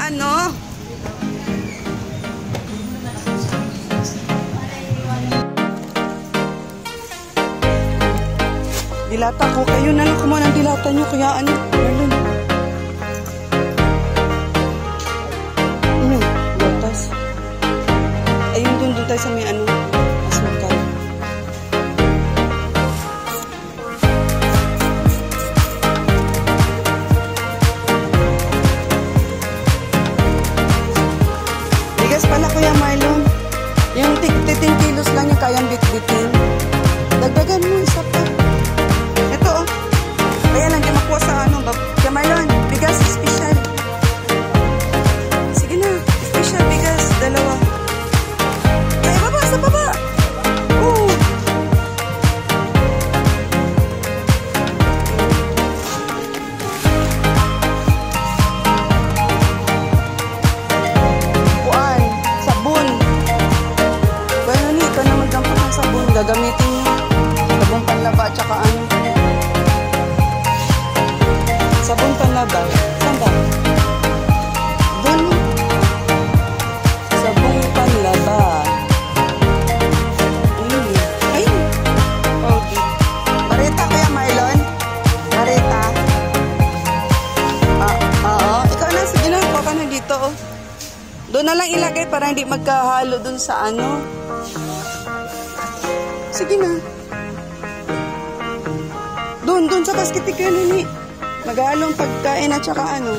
ano. Dilata ko. Kayo na lang kumuha ng dilata nyo. Kaya ano, Marlon. Lotas. Ayun, dun tayo sa may ano, asukal. Bigas pala, Kuya Marlon. Yung 10 kilos lang yung kayang bit-bitin. Dagdagan mo, isa pa. Ito, oh. Kaya lang, di makuha sa ano. Kuya Marlon, bigas, special. Sige na, special bigas, dalawa. Ay, baba, sa baba. Kuan, sabon. Kaya na, ikaw na magdampot ng sabon. Gagamitin nyo. Sabon panlaba, tsaka ano. Sabon panlaba. Saan ba? Doon. Sabon panlaba. Ayun. Okay. Marita, Kuya Marlon? Marita? Oo. Ikaw na, sige na. Kuha ka na dito, oh. Doon na lang ilagay para hindi magkahalo doon sa ano. Sige na. Doon sa basket kayo nini. Maghalong pagkain at saka ano.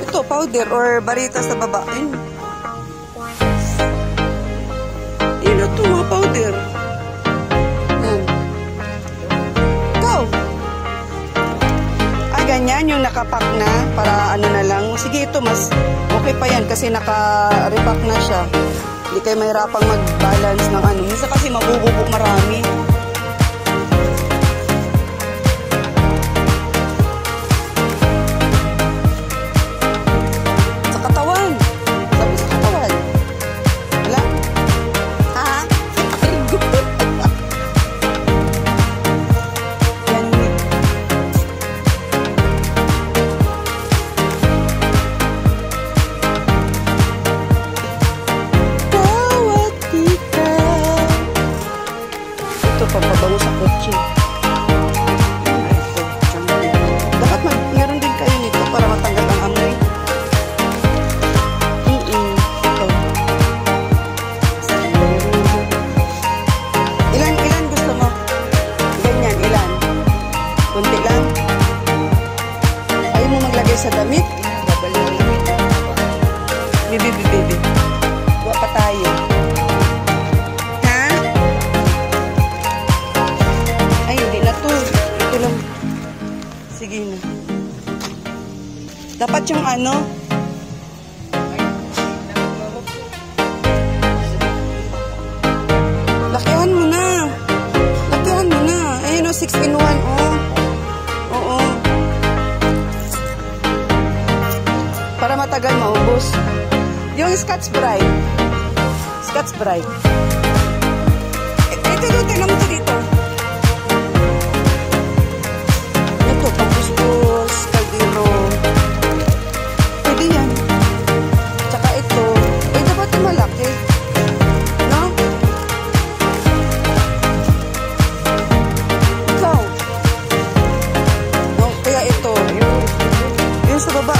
Ito, powder or barita sa baba. Ayun. Yun ito, mga powder. Yan. Go! Ay, ganyan yung nakapack na. Para ano na lang. Sige, ito mas okay pa yan kasi naka-repack na siya. Hindi kayo mahirapang mag-balance ng ano. Minsan kasi mabububo marami. Sa katawan. Sabi sa katawan. Wala? Ha? Ay, good. Yan. Pampabango sa kotse. Dapat meron din kayo nito para matanggal ang amoy. Ito. Ilan gusto mo? Ganyan, ilan? Kunti lang? Ayaw mo maglagay sa damit? Bibi. Buwa pa tayo. Sige na. Dapat yung ano. Lakihan mo na. Ayun o, 6 in 1 oh. Oo. Para matagal maubos. Yung Scotch Brite. Ito, tingnan mo ito dito. Pagpustos, kaldero. Pwede yan. Tsaka ito. Dapat yung malaki. No? Ikaw. No, kaya ito. Yun sa baba.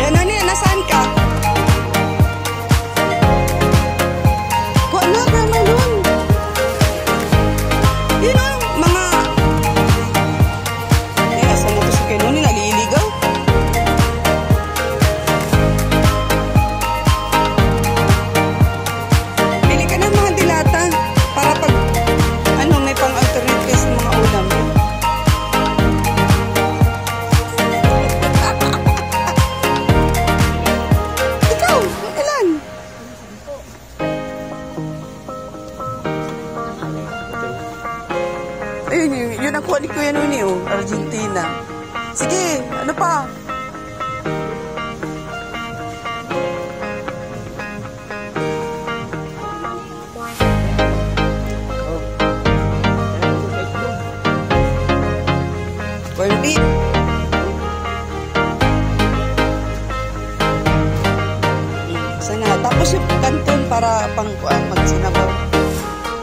Yan, nasaan ka? Yun ang kuha ni Kuya Nuni, oh, Argentina. Sige, ano pa? corn beef. Sana. Tapos yung kanton para pangkuan magsinabaw.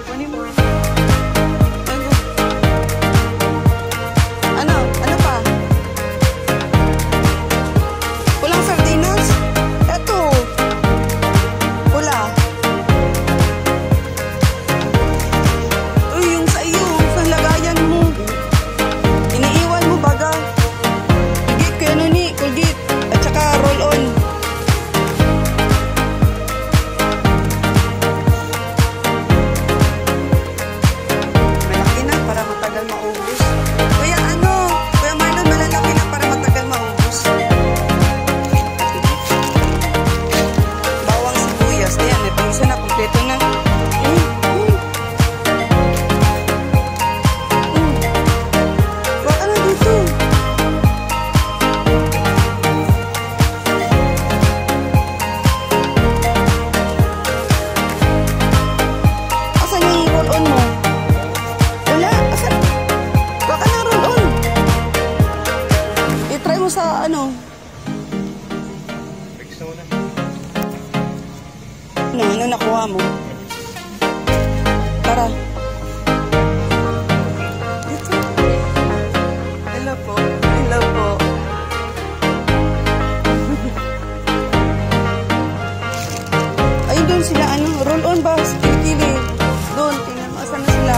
Kunin mo. Ano? Ano pa? Pulang sardinas? Eto. Pula. Uy, yung sa iyo. Sa lagayan mo. Iniiwan mo baga. Kulgit ko yan ni. Kulgit. At saka roll on. Sa ano? Ano nakuha mo? Tara. Hello po. Hello po. Ayun doon sila, ano? Roll on ba? Kili-kili. Doon, tingnan mo. Asan na sila?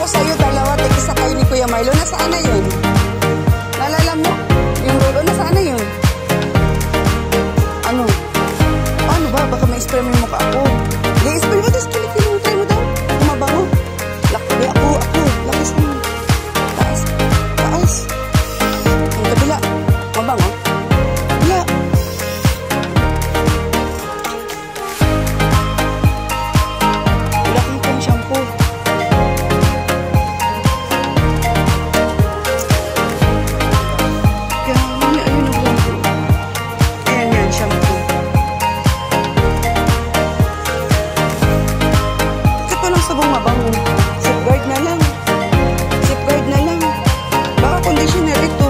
Sa'yo dalawa, tig-isa kayo ni Kuya Milo. Nasaan na yun? Nalala mo? Yung rolo, nasaan na yun? Ano? Ano ba? Baka ma-spray mo yung mukha ako. Hindi, spray mo. Tapos kilig-kilig. Try mo daw. Kumabango. Lakbi ako. Lakas mo. Taas. Taas. Ang kabila. Kumabango. Wala. Wala kang pang shampoo. Sabong mabango. Safeguard na lang. Safeguard na lang. Baka conditioner ito.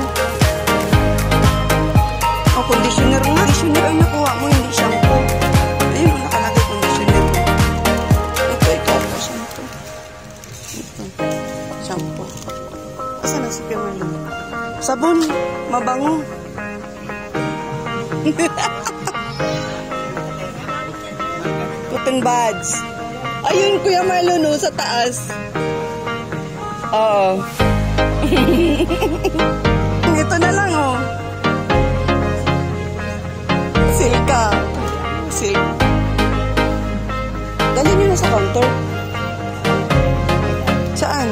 O, conditioner nga. Conditioner ay nakuha mo, hindi shampoo. Ayun, nakalagay conditioner mo. Ito, shampoo. Ito, shampoo. Asan na si Piamalo? Sabon, mabango. Cotton buds. Ayun, Kuya Milo, no, sa taas. Oo. Ito na lang, oh. Silka. Silk. Dali nyo na sa counter. Saan?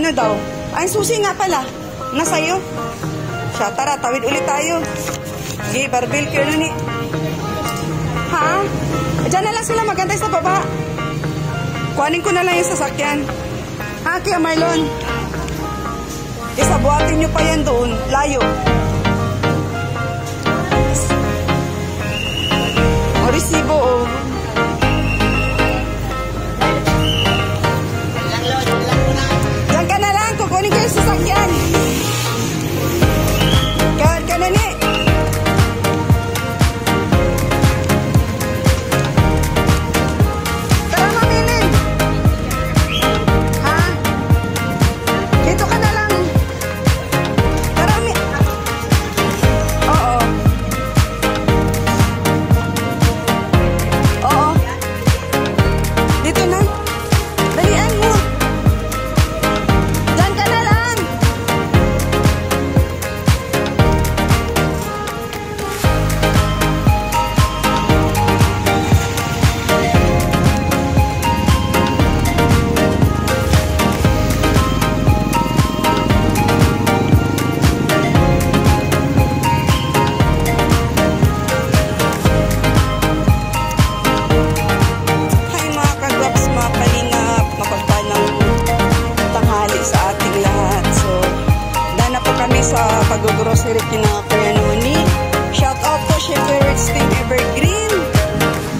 Ano daw? Ay, susi nga pala. Nasa'yo. Siya, tara, tawid ulit tayo. Sige, Barbel, kayo na ni. Ha? Diyan na lang sila magantay sa baba. Kuhanin ko na lang yung sasakyan. Ha, Kuya Marlon? Isabuhatin nyo pa yan doon. Layo. O, resibo, o. Diyan ka na lang. Kukunin ko yung sasakyan. Kawad ka na ni. Tara, maminin. Ha? Dito ka na lang. Tara, Oo. Oo. Dito na. Dalian mo. Diyan ka na lang. Hi mga kagwaps, mga kalingap, mapagpalang tanghali sa ating lahat. So, dana po kami sa pag-grocery kina Kuya Noni. Shout out po syempre Rich Team Evergreen.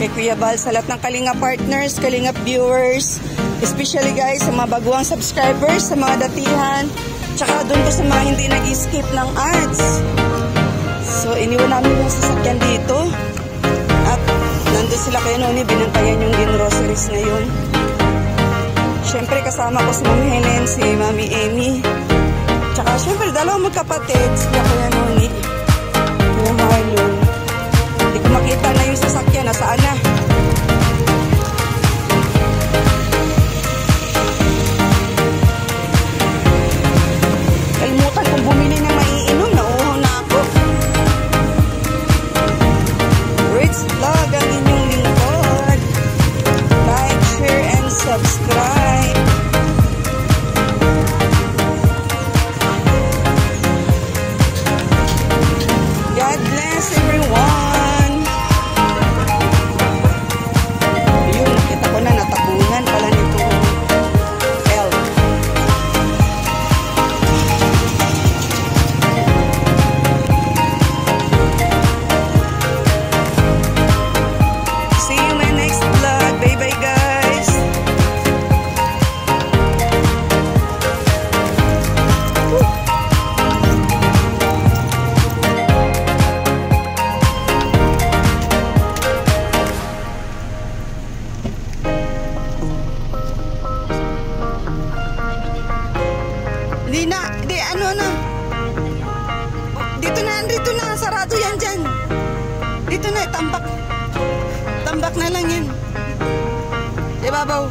Kay Kuya Bal, sa lahat ng Kalingap partners, Kalingap viewers. Especially guys, sa mga baguang subscribers, sa mga datihan. Tsaka doon po sa mga hindi nag-skip ng ads. So, iniwan namin yung sasakyan dito. At nandun sila Kuya Noni, binantayan yung groceries ngayon. Siyempre kasama ko si Mami Helen, si Mami Amy. Tsaka siyempre dalawang magkapatid, sila Kuya Noni, Kuya Marlon. Hindi ko makita na yung sasakyan, nasaan na? Kalimutan kong bumili ng maiinom, nauuhaw na ako. Rich Vlog ang inyong lingkod. Like, share, and subscribe. God bless everyone. Yun, nakita ko na natabunan pala nito. L. See you in my next vlog. Bye bye guys. Hindi na, hindi, ano na. Dito na, sarado yan dyan. Dito na, tambak. Tambak na lang yan. Di ba, Baw?